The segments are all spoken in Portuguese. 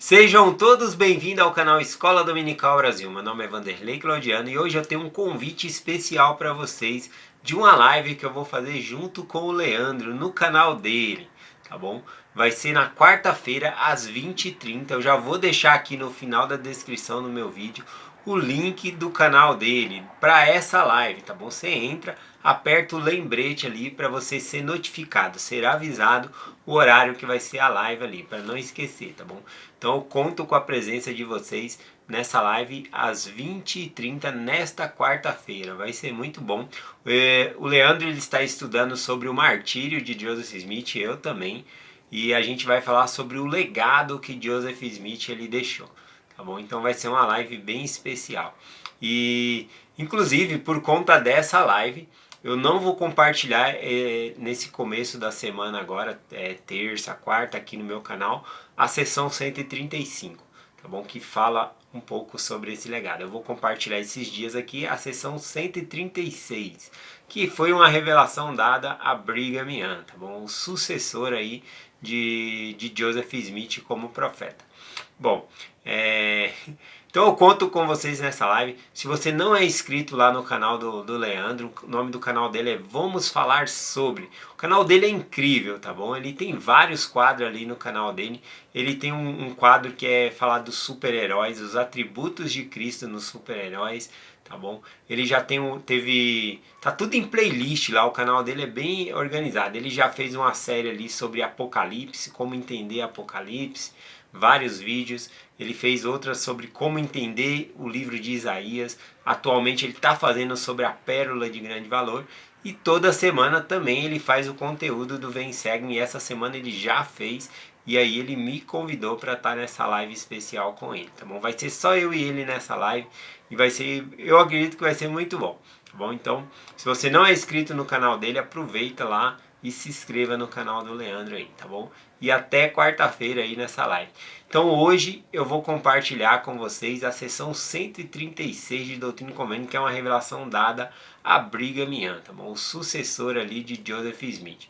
Sejam todos bem-vindos ao canal Escola Dominical Brasil. Meu nome é Vanderlei Claudiano e hoje eu tenho um convite especial para vocês de uma live que eu vou fazer junto com o Leandro no canal dele, tá bom? Vai ser na quarta-feira às 20h30. Eu já vou deixar aqui no final da descrição do meu vídeo o link do canal dele para essa live, tá bom? Você entra, aperta o lembrete ali para você ser notificado, ser avisado o horário que vai ser a live ali, para não esquecer, tá bom? Então eu conto com a presença de vocês nessa live às 20h30 nesta quarta-feira, vai ser muito bom. O Leandro ele está estudando sobre o martírio de Joseph Smith, eu também, e a gente vai falar sobre o legado que Joseph Smith ele deixou. Tá bom? Então vai ser uma live bem especial. E inclusive por conta dessa live, eu não vou compartilhar nesse começo da semana agora, terça, quarta, aqui no meu canal, a sessão 135, tá bom? Que fala um pouco sobre esse legado. Eu vou compartilhar esses dias aqui a sessão 136, que foi uma revelação dada a Brigham Young, tá bom? O sucessor aí de Joseph Smith como profeta. Bom, então eu conto com vocês nessa live. Se você não é inscrito lá no canal do Leandro, o nome do canal dele é Vamos Falar Sobre. O canal dele é incrível, tá bom? Ele tem vários quadros ali no canal dele. Ele tem um quadro que é falar dos super-heróis, os atributos de Cristo nos super-heróis, tá bom? Ele já tá tudo em playlist lá, o canal dele é bem organizado. Ele já fez uma série ali sobre Apocalipse, como entender Apocalipse, vários vídeos. Ele fez outras sobre como entender o livro de Isaías. Atualmente ele está fazendo sobre a pérola de grande valor. E toda semana também ele faz o conteúdo do Vem Segue. E essa semana ele já fez. E aí ele me convidou para estar nessa live especial com ele, tá bom? Vai ser só eu e ele nessa live. E vai ser, eu acredito que vai ser muito bom, tá bom? Então, se você não é inscrito no canal dele, aproveita lá e se inscreva no canal do Leandro aí, tá bom? E até quarta-feira aí nessa live. Então hoje eu vou compartilhar com vocês a sessão 136 de Doutrina e Convênio, que é uma revelação dada a Brigham Young, tá bom? O sucessor ali de Joseph Smith.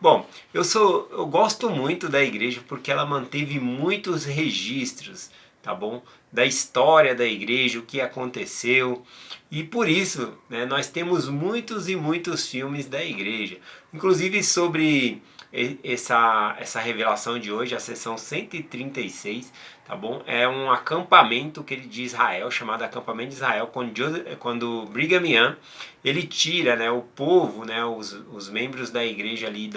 Bom, eu gosto muito da igreja porque ela manteve muitos registros, tá bom? Da história da igreja, o que aconteceu. E por isso, né, nós temos muitos e muitos filmes da igreja. Inclusive sobre essa revelação de hoje, a sessão 136, tá bom? É um acampamento que ele de Israel, chamado acampamento de Israel, quando Brigham Young, ele tira, né, o povo, né, os membros da igreja ali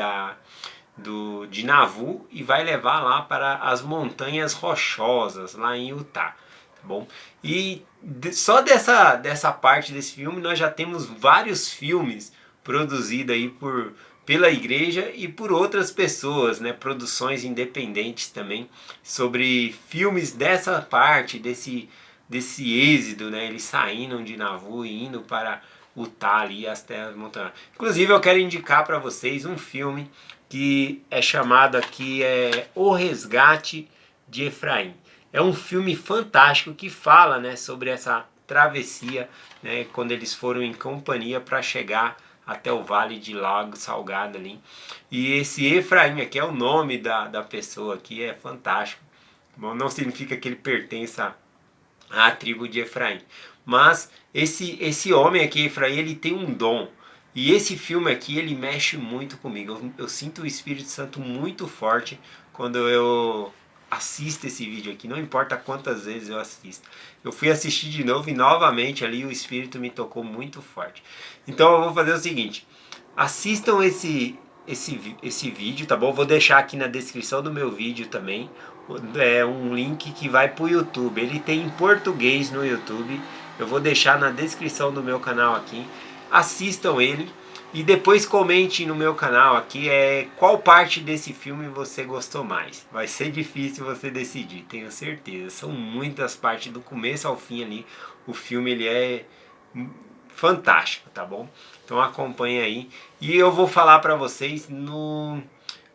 de Nauvoo e vai levar lá para as montanhas rochosas, lá em Utah. Tá bom? E só dessa parte desse filme nós já temos vários filmes produzidos aí pela igreja e por outras pessoas, né? Produções independentes também, sobre filmes dessa parte, desse êxodo, né? Eles saindo de Nauvoo e indo para Utah ali, as terras montanhas. Inclusive eu quero indicar para vocês um filme que é chamado aqui O Resgate de Efraim. É um filme fantástico que fala, né, sobre essa travessia, né, quando eles foram em companhia para chegar até o Vale de Lago Salgado ali. E esse Efraim aqui é o nome da pessoa aqui, é fantástico. Bom, não significa que ele pertença à tribo de Efraim. Mas esse homem aqui, Efraim, ele tem um dom. E esse filme aqui, ele mexe muito comigo. Eu sinto o Espírito Santo muito forte quando eu assisto esse vídeo aqui. Não importa quantas vezes eu assisto. Eu fui assistir de novo e novamente ali o Espírito me tocou muito forte. Então eu vou fazer o seguinte. Assistam esse vídeo, tá bom? Vou deixar aqui na descrição do meu vídeo também um link que vai para o YouTube. Ele tem em português no YouTube. Eu vou deixar na descrição do meu canal aqui. Assistam ele e depois comente no meu canal aqui qual parte desse filme você gostou mais. Vai ser difícil você decidir, tenho certeza. São muitas partes do começo ao fim ali. O filme ele é fantástico, tá bom? Então acompanha aí. E eu vou falar para vocês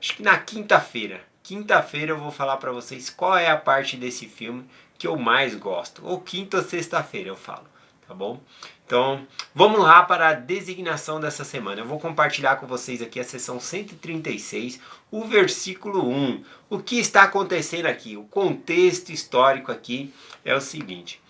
acho que na quinta-feira. Quinta-feira eu vou falar para vocês qual é a parte desse filme que eu mais gosto. Ou quinta ou sexta-feira eu falo. tá bom? Então, vamos lá para a designação dessa semana. Eu vou compartilhar com vocês aqui a sessão 136, o versículo 1. O que está acontecendo aqui? O contexto histórico aqui é o seguinte.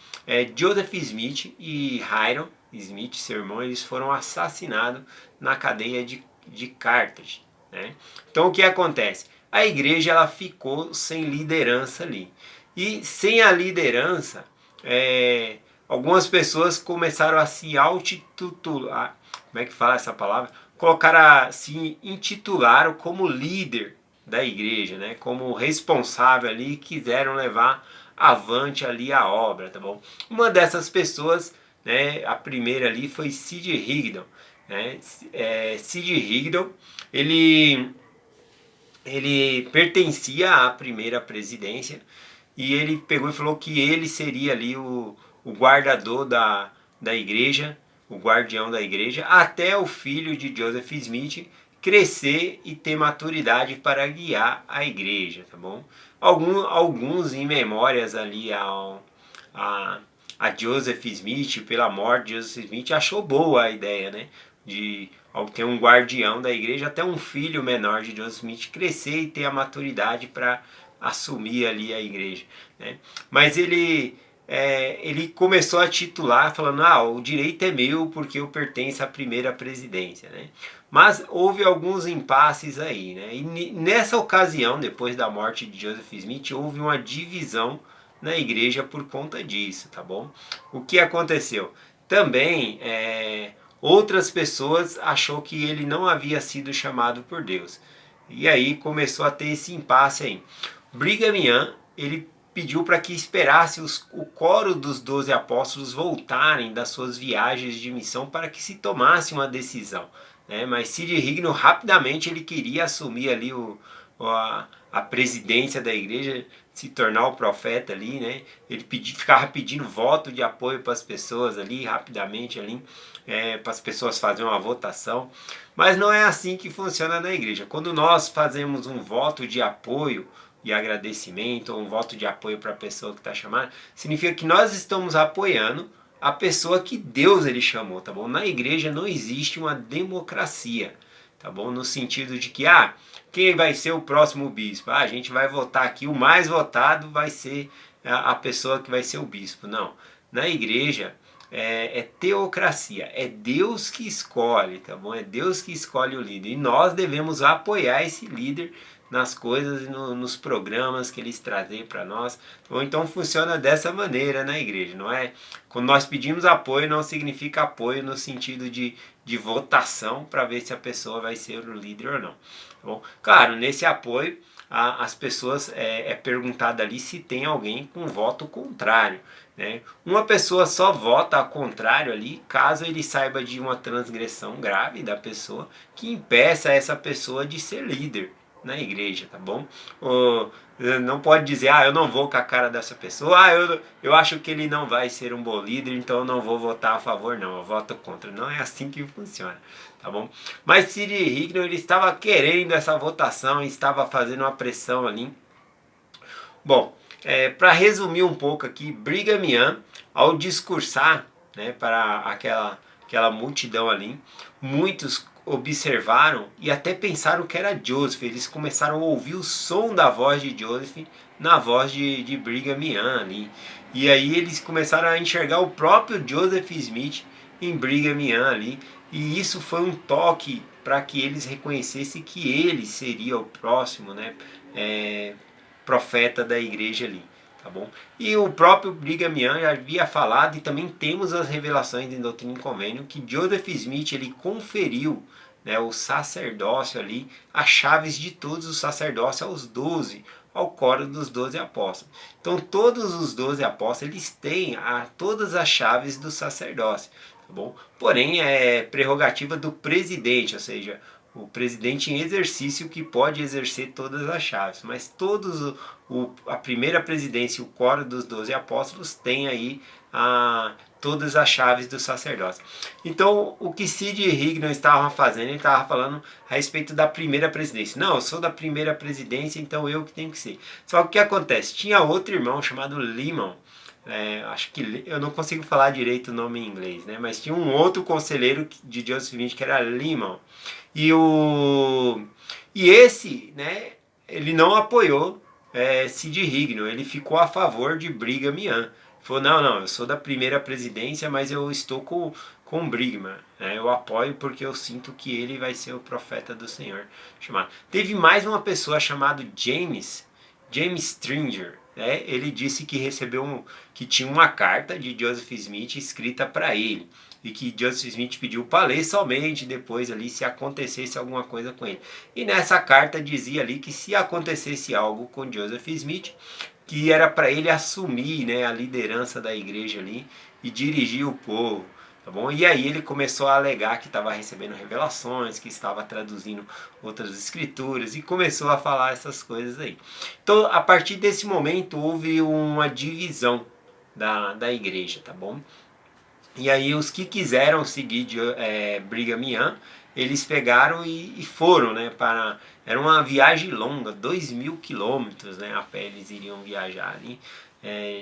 Joseph Smith e Hiram Smith, seu irmão, eles foram assassinados na cadeia de Carthage, né? Então, o que acontece? A igreja ela ficou sem liderança ali. E sem a liderança, algumas pessoas começaram a se auto-intitular, como é que fala essa palavra? Se intitularam como líder da igreja, né? Como responsável ali, quiseram levar avante ali a obra, tá bom? Uma dessas pessoas, né? A primeira ali foi Sid Higdon, né? Sid Higdon, ele pertencia à primeira presidência e ele pegou e falou que ele seria ali o guardador da igreja, o guardião da igreja, até o filho de Joseph Smith crescer e ter maturidade para guiar a igreja, tá bom? Alguns em memórias ali a Joseph Smith, pela morte de Joseph Smith, achou boa a ideia, né? De ter um guardião da igreja, até um filho menor de Joseph Smith crescer e ter a maturidade para assumir ali a igreja, né? Mas ele começou a titular falando, o direito é meu porque eu pertenço à primeira presidência, né? Mas houve alguns impasses aí, né? E nessa ocasião, depois da morte de Joseph Smith, houve uma divisão na igreja por conta disso, tá bom? O que aconteceu? Também outras pessoas achou que ele não havia sido chamado por Deus. E aí começou a ter esse impasse aí. Brigham Young, ele pediu para que esperasse o coro dos 12 apóstolos voltarem das suas viagens de missão para que se tomasse uma decisão, né? Mas Sid Higdon rapidamente ele queria assumir ali a presidência da igreja, se tornar o profeta ali, né? Ele ficava pedindo voto de apoio para as pessoas ali, rapidamente ali, para as pessoas fazerem uma votação. Mas não é assim que funciona na igreja. Quando nós fazemos um voto de apoio e agradecimento, ou um voto de apoio para a pessoa que está chamando, significa que nós estamos apoiando a pessoa que Deus ele chamou, tá bom? Na igreja não existe uma democracia, tá bom? No sentido de que, quem vai ser o próximo bispo? A gente vai votar aqui, o mais votado vai ser a pessoa que vai ser o bispo. Não. Na igreja é teocracia, é Deus que escolhe, tá bom? É Deus que escolhe o líder. E nós devemos apoiar esse líder nas coisas e nos programas que eles trazem para nós. Ou então funciona dessa maneira na igreja, não é? Quando nós pedimos apoio, não significa apoio no sentido de votação para ver se a pessoa vai ser o líder ou não. Tá bom? Claro, nesse apoio, as pessoas é perguntado ali se tem alguém com voto contrário, né? Uma pessoa só vota ao contrário ali caso ele saiba de uma transgressão grave da pessoa que impeça essa pessoa de ser líder na igreja, tá bom? Não pode dizer, eu não vou com a cara dessa pessoa, eu acho que ele não vai ser um bom líder, então eu não vou votar a favor, não, eu voto contra. Não é assim que funciona, tá bom? Mas Sid Higdon, ele estava querendo essa votação, estava fazendo uma pressão ali. Bom, para resumir um pouco aqui, Brigham Young, ao discursar, né, para aquela multidão ali, muitos observaram e até pensaram que era Joseph. Eles começaram a ouvir o som da voz de Joseph na voz de Brigham Young ali. E aí eles começaram a enxergar o próprio Joseph Smith em Brigham Young ali. E isso foi um toque para que eles reconhecessem que ele seria o próximo, né, profeta da igreja ali, tá bom? E o próprio Brigham Young já havia falado, e também temos as revelações em Doutrina e Convênio, que Joseph Smith ele conferiu, né, o sacerdócio ali, as chaves de todos os sacerdócios aos 12, ao coro dos 12 apóstolos. Então todos os 12 apóstolos eles têm todas as chaves do sacerdócio, tá bom? Porém é prerrogativa do presidente, ou seja, o presidente em exercício que pode exercer todas as chaves, mas a primeira presidência e o coro dos 12 apóstolos tem aí todas as chaves do sacerdócio. Então, o que Sid Higdon estava fazendo, ele estava falando a respeito da primeira presidência. Não, eu sou da primeira presidência, então eu que tenho que ser. Só que o que acontece? Tinha outro irmão chamado Lyman. acho que eu não consigo falar direito o nome em inglês, né? Mas tinha um outro conselheiro de Joseph Smith que era Lyman. E o e esse, né? Ele não apoiou Sid Rigdon, ele ficou a favor de Brigham Young. Falou, não, eu sou da primeira presidência, mas eu estou com Brigham, né? Eu apoio porque eu sinto que ele vai ser o profeta do Senhor. Chamado. Teve mais uma pessoa chamada James Stringer, né? Ele disse que que tinha uma carta de Joseph Smith escrita para ele e que Joseph Smith pediu para ler somente depois ali se acontecesse alguma coisa com ele. E nessa carta dizia ali que se acontecesse algo com Joseph Smith, que era para ele assumir, né, a liderança da igreja ali e dirigir o povo. Tá bom? E aí ele começou a alegar que estava recebendo revelações, que estava traduzindo outras escrituras e começou a falar essas coisas aí. Então, a partir desse momento, houve uma divisão da igreja, tá bom? E aí os que quiseram seguir Brigham Young, eles pegaram e foram, né, para... Era uma viagem longa, 2.000 quilômetros, né, a pé eles iriam viajar ali,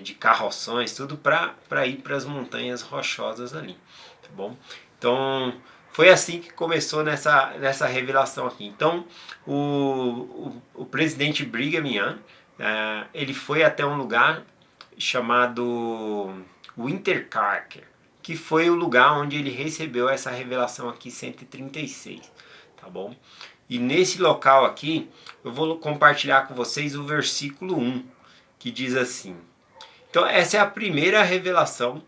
de carroções, tudo para ir para as montanhas rochosas ali, tá bom? Então, foi assim que começou nessa revelação aqui. Então, o presidente Brigham Young, ele foi até um lugar chamado Winter Carker, que foi o lugar onde ele recebeu essa revelação aqui 136, tá bom? E nesse local aqui, eu vou compartilhar com vocês o versículo 1, que diz assim. Então essa é a primeira revelação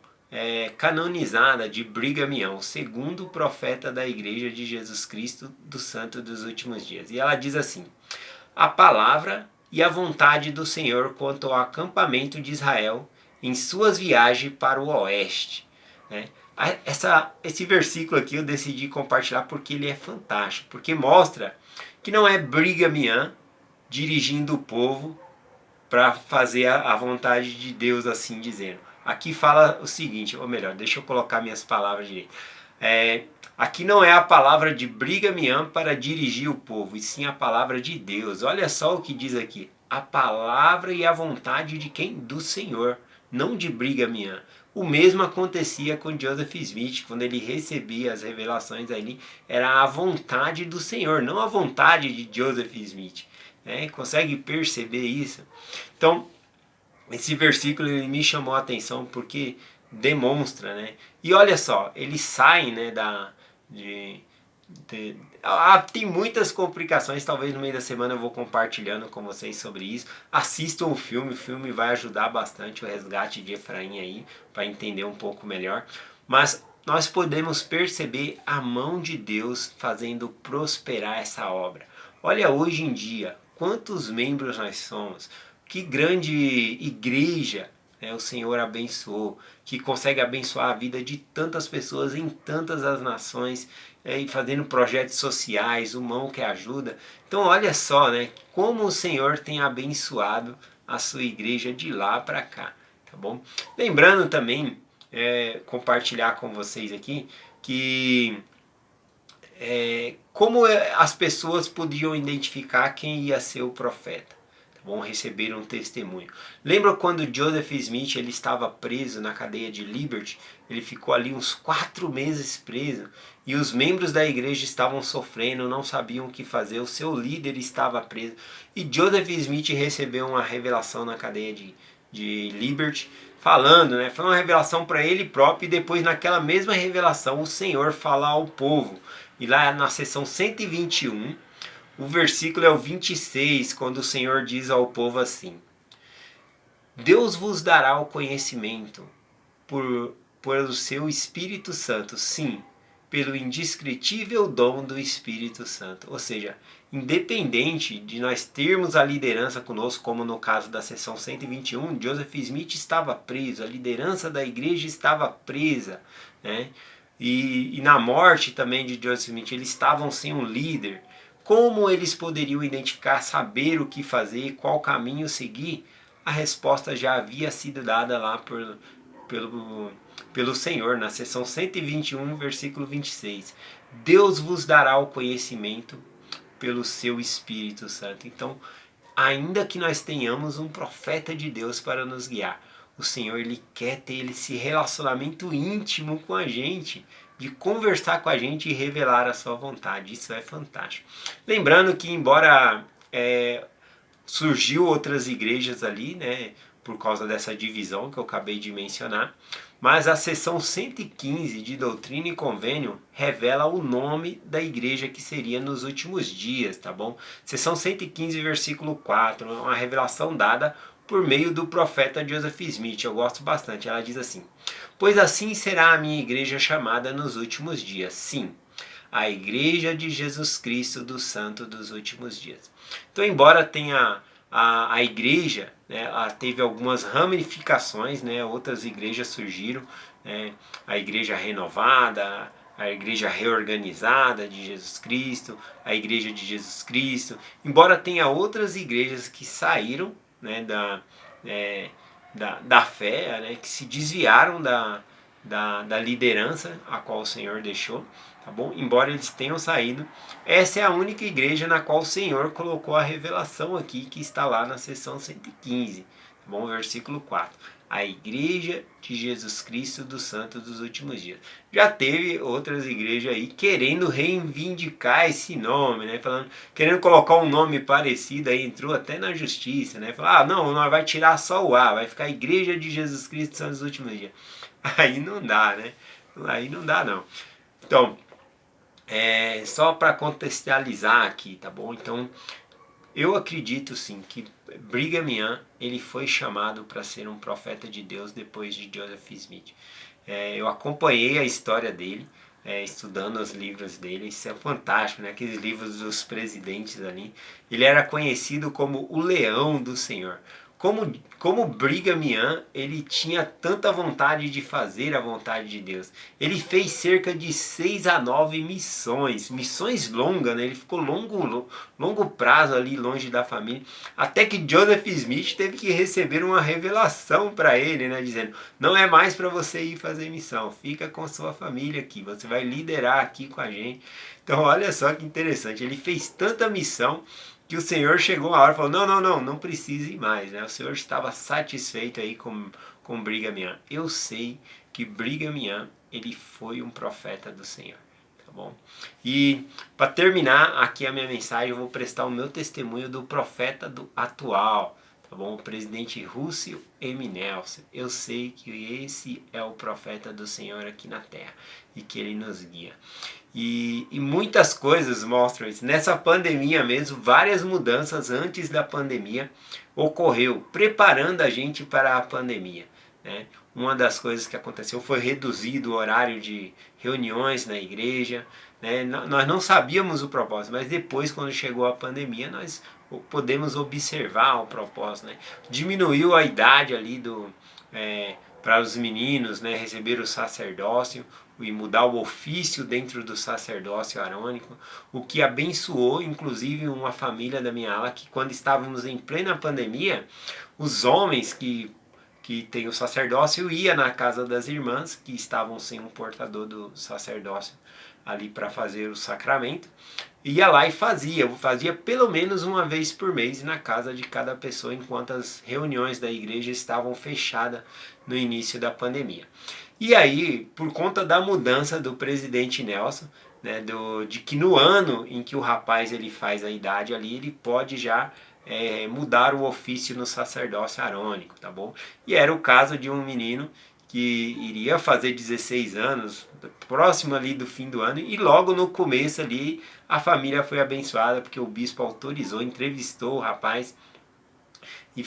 canonizada de Brigham Young, o segundo profeta da Igreja de Jesus Cristo do Santo dos Últimos Dias. E ela diz assim: a palavra e a vontade do Senhor quanto ao acampamento de Israel em suas viagens para o oeste. Né? Esse versículo aqui eu decidi compartilhar porque ele é fantástico, porque mostra que não é Brigham Young dirigindo o povo para fazer a vontade de Deus, assim dizendo. Aqui fala o seguinte, ou melhor, deixa eu colocar minhas palavras direito. Aqui não é a palavra de Brigham Young para dirigir o povo, e sim a palavra de Deus. Olha só o que diz aqui. A palavra e a vontade de quem? Do Senhor, não de Brigham Young. O mesmo acontecia com Joseph Smith, quando ele recebia as revelações ali, era a vontade do Senhor, não a vontade de Joseph Smith. Né? Consegue perceber isso? Então, esse versículo ele me chamou a atenção porque demonstra, né? E olha só, eles saem, né, tem muitas complicações, talvez no meio da semana eu vou compartilhando com vocês sobre isso. Assistam o filme vai ajudar bastante o resgate de Efraim aí, para entender um pouco melhor. Mas nós podemos perceber a mão de Deus fazendo prosperar essa obra. Olha hoje em dia, quantos membros nós somos, que grande igreja, né, o Senhor abençoou, que consegue abençoar a vida de tantas pessoas em tantas as nações, e fazendo projetos sociais, o mão que ajuda. Então olha só, né, como o Senhor tem abençoado a sua igreja de lá para cá, tá bom? Lembrando também, compartilhar com vocês aqui, que como as pessoas podiam identificar quem ia ser o profeta. Vão receber um testemunho. Lembra quando Joseph Smith ele estava preso na cadeia de Liberty? Ele ficou ali uns 4 meses preso e os membros da igreja estavam sofrendo, não sabiam o que fazer, o seu líder estava preso. E Joseph Smith recebeu uma revelação na cadeia de Liberty, falando, né? Foi uma revelação para ele próprio e depois naquela mesma revelação o Senhor fala ao povo. E lá na seção 121, o versículo é o 26, quando o Senhor diz ao povo assim: Deus vos dará o conhecimento por seu Espírito Santo, sim, pelo indescritível dom do Espírito Santo. Ou seja, independente de nós termos a liderança conosco, como no caso da sessão 121, Joseph Smith estava preso, a liderança da igreja estava presa, né? E na morte também de Joseph Smith, eles estavam sem um líder. Como eles poderiam identificar, saber o que fazer, qual caminho seguir? A resposta já havia sido dada lá pelo Senhor, na seção 121, versículo 26. Deus vos dará o conhecimento pelo seu Espírito Santo. Então, ainda que nós tenhamos um profeta de Deus para nos guiar, o Senhor ele quer ter esse relacionamento íntimo com a gente, de conversar com a gente e revelar a sua vontade. Isso é fantástico. Lembrando que embora surgiu outras igrejas ali, né, por causa dessa divisão que eu acabei de mencionar, mas a seção 115 de Doutrina e Convênio revela o nome da igreja que seria nos últimos dias, tá bom? Seção 115, versículo 4, é uma revelação dada por meio do profeta Joseph Smith. Eu gosto bastante. Ela diz assim: pois assim será a minha igreja chamada nos últimos dias. Sim, a igreja de Jesus Cristo do Santo dos últimos dias. Então, embora tenha a igreja, né, ela teve algumas ramificações, né, outras igrejas surgiram, né, a igreja renovada, a igreja reorganizada de Jesus Cristo, a igreja de Jesus Cristo, embora tenha outras igrejas que saíram, né, da fé, né, que se desviaram da liderança a qual o Senhor deixou, tá bom? Embora eles tenham saído, essa é a única igreja na qual o Senhor colocou a revelação aqui, que está lá na seção 115, tá bom? Versículo 4. A igreja de Jesus Cristo dos Santos dos últimos dias. Já teve outras igrejas aí querendo reivindicar esse nome, né? Falando, querendo colocar um nome parecido, aí entrou até na justiça, né? Falar, ah, não, nós vai tirar só o A, vai ficar Igreja de Jesus Cristo dos Santos dos últimos dias. Aí não dá, né? Aí não dá, não. Então, só para contextualizar aqui, tá bom? Então, eu acredito sim que Brigham Young ele foi chamado para ser um profeta de Deus depois de Joseph Smith. Eu acompanhei a história dele, estudando os livros dele, isso é fantástico, né? Aqueles livros dos presidentes ali. Ele era conhecido como o Leão do Senhor. Como Brigham Young, ele tinha tanta vontade de fazer a vontade de Deus. Ele fez cerca de 6 a 9 missões longas, né? Ele ficou longo prazo ali longe da família, até que Joseph Smith teve que receber uma revelação para ele, né? Dizendo, não é mais para você ir fazer missão, fica com sua família aqui, você vai liderar aqui com a gente. Então olha só que interessante, ele fez tanta missão que o Senhor chegou a hora e falou, não precisa ir mais, né? O Senhor estava satisfeito aí com Brigham Young. Eu sei que Brigham Young, ele foi um profeta do Senhor, tá bom? E para terminar aqui a minha mensagem, eu vou prestar o meu testemunho do profeta atual, tá bom? O presidente Russell M. Nelson. Eu sei que esse é o profeta do Senhor aqui na terra e que ele nos guia. E muitas coisas mostram isso. Nessa pandemia mesmo, várias mudanças antes da pandemia ocorreu, preparando a gente para a pandemia, né? Uma das coisas que aconteceu foi reduzido o horário de reuniões na igreja, né? Nós não sabíamos o propósito, mas depois, quando chegou a pandemia, nós podemos observar o propósito, né? Diminuiu a idade ali para os meninos, né, receber o sacerdócio e mudar o ofício dentro do sacerdócio arônico, o que abençoou inclusive uma família da minha ala que, quando estávamos em plena pandemia, os homens que têm o sacerdócio ia na casa das irmãs que estavam sem um portador do sacerdócio ali para fazer o sacramento, ia lá e fazia pelo menos uma vez por mês na casa de cada pessoa, enquanto as reuniões da igreja estavam fechadas no início da pandemia. E aí, por conta da mudança do presidente Nelson, né, de que no ano em que o rapaz ele faz a idade ali, ele pode já mudar o ofício no sacerdócio arônico, tá bom? E era o caso de um menino que iria fazer 16 anos, próximo ali do fim do ano, e logo no começo ali a família foi abençoada, porque o bispo autorizou, entrevistou o rapaz, e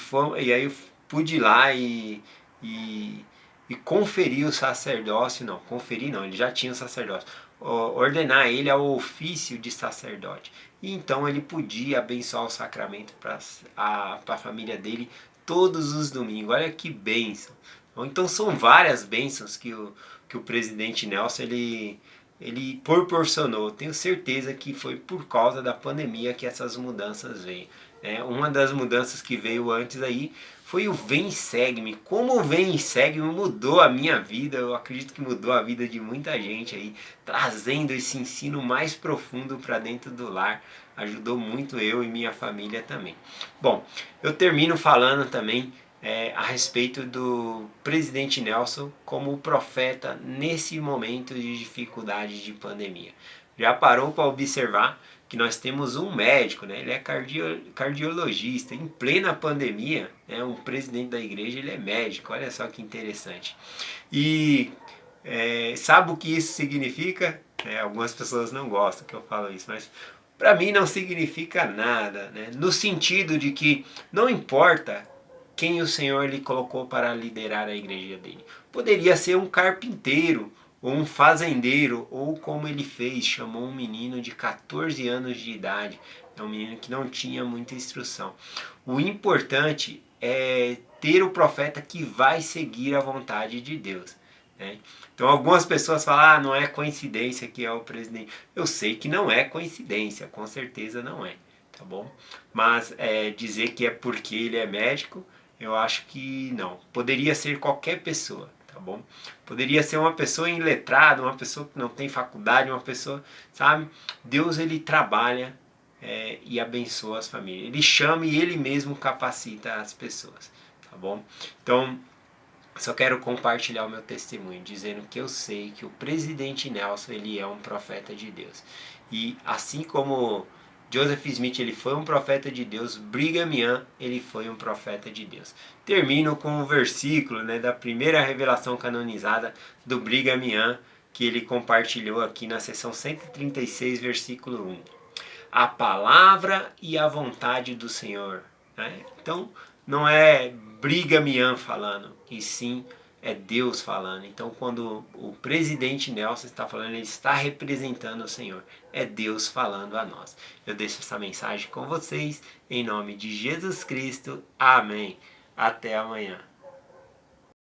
aí eu pude ir lá e, e conferir o sacerdócio, não, conferir não, ele já tinha o sacerdócio, ordenar ele ao ofício de sacerdote. E então ele podia abençoar o sacramento para a família dele todos os domingos. Olha que bênção! Então são várias bênçãos que o presidente Nelson ele proporcionou. Tenho certeza que foi por causa da pandemia que essas mudanças veio. Uma das mudanças que veio antes aí foi o Vem e Segue-me. Como o Vem e Segue-me mudou a minha vida, eu acredito que mudou a vida de muita gente aí, trazendo esse ensino mais profundo para dentro do lar. Ajudou muito eu e minha família também. Bom, eu termino falando também a respeito do presidente Nelson como profeta nesse momento de dificuldade de pandemia. Já parou para observar que nós temos um médico, né? Ele é cardiologista, em plena pandemia, né? Um presidente da igreja, ele é médico, olha só que interessante. E sabe o que isso significa? Algumas pessoas não gostam que eu falo isso, mas para mim não significa nada, né? No sentido de que não importa quem o Senhor lhe colocou para liderar a igreja dele. Poderia ser um carpinteiro, ou um fazendeiro, ou como ele fez, chamou um menino de 14 anos de idade, um menino que não tinha muita instrução. O importante é ter o profeta que vai seguir a vontade de Deus. Né? Então algumas pessoas falam, não é coincidência que é o presidente. Eu sei que não é coincidência, com certeza não é, tá bom? Mas dizer que é porque ele é médico, eu acho que não. Poderia ser qualquer pessoa, tá bom? Poderia ser uma pessoa iletrada, uma pessoa que não tem faculdade, uma pessoa, sabe? Deus, ele trabalha e abençoa as famílias. Ele chama e ele mesmo capacita as pessoas, tá bom? Então, só quero compartilhar o meu testemunho, dizendo que eu sei que o presidente Nelson, ele é um profeta de Deus. E assim como Joseph Smith, ele foi um profeta de Deus, Brigham Young, ele foi um profeta de Deus. Termino com o versículo, né, da primeira revelação canonizada do Brigham Young, que ele compartilhou aqui na seção 136, versículo 1. A palavra e a vontade do Senhor. Né? Então, não é Brigham Young falando, e sim é Deus falando. Então, quando o presidente Nelson está falando, ele está representando o Senhor. É Deus falando a nós. Eu deixo essa mensagem com vocês, em nome de Jesus Cristo. Amém. Até amanhã.